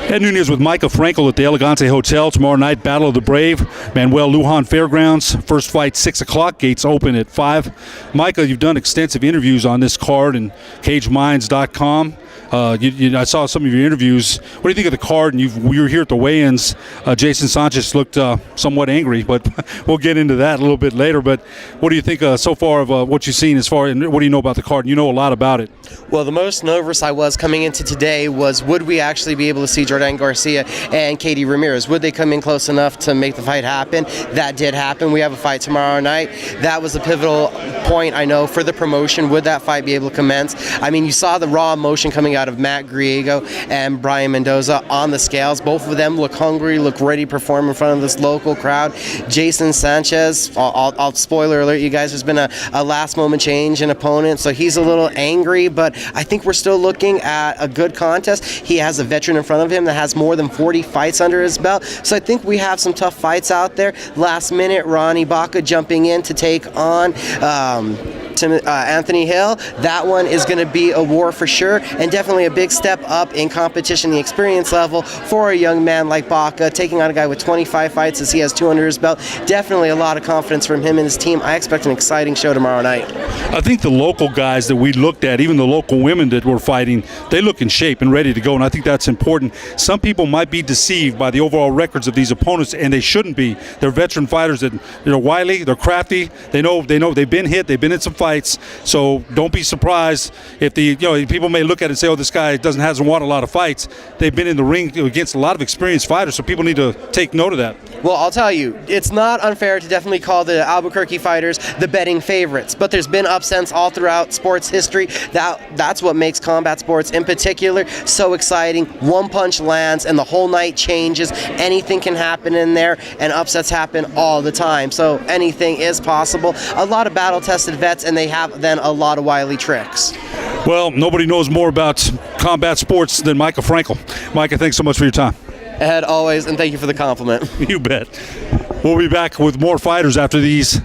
Ed Nunez with Mika Frankl at the Elegante Hotel. Tomorrow night, Battle of the Brave, Manuel Lujan Fairgrounds. First fight, 6 o'clock. Gates open at 5. Mika, you've done extensive interviews on this card and CageMinds.com. I saw some of your interviews. What do you think of the card? And you were here at the weigh-ins. Jason Sanchez looked somewhat angry, but we'll get into that a little bit later. But what do you think so far of what you've seen as far, and what do you know about the card? You know a lot about it. Well, the most nervous I was coming into today was, would we actually be able to see Jordan Garcia and Katie Ramirez? Would they come in close enough to make the fight happen? That did happen. We have a fight tomorrow night. That was a pivotal point, I know, for the promotion. Would that fight be able to commence? I mean, you saw the raw emotion coming out of Matt Griego and Brian Mendoza on the scales. Both of them look hungry, look ready to perform in front of this local crowd. Jason Sanchez, I'll spoiler alert you guys, there's been a last moment change in opponent, so he's a little angry, but I think we're still looking at a good contest. He has a veteran in front of him that has more than 40 fights under his belt, so I think we have some tough fights out there. Last minute, Ronnie Baca jumping in to take on Anthony Hill. That one is going to be a war for sure, and definitely a big step up in competition, the experience level for a young man like Baca, taking on a guy with 25 fights as he has 2 under his belt. Definitely a lot of confidence from him and his team. I expect an exciting show tomorrow night. I think the local guys that we looked at, even the local women that were fighting, they look in shape and ready to go, and I think that's important. Some people might be deceived by the overall records of these opponents, and they shouldn't be. They're veteran fighters that they're wily, they're crafty, they know they've been hit, they've been in some fights, so don't be surprised if people may look at it and say, oh, this guy hasn't won a lot of fights. They've been in the ring against a lot of experienced fighters, so people need to take note of that. Well, I'll tell you, it's not unfair to definitely call the Albuquerque fighters the betting favorites, but there's been upsets all throughout sports history. That's what makes combat sports in particular so exciting. One punch lands and the whole night changes. Anything can happen in there, and upsets happen all the time, so anything is possible. A lot of battle-tested vets, and they have then a lot of wily tricks. Well, nobody knows more about combat sports than Mika Frankl. Mika, thanks so much for your time. Ed, always, and thank you for the compliment. You bet. We'll be back with more fighters after these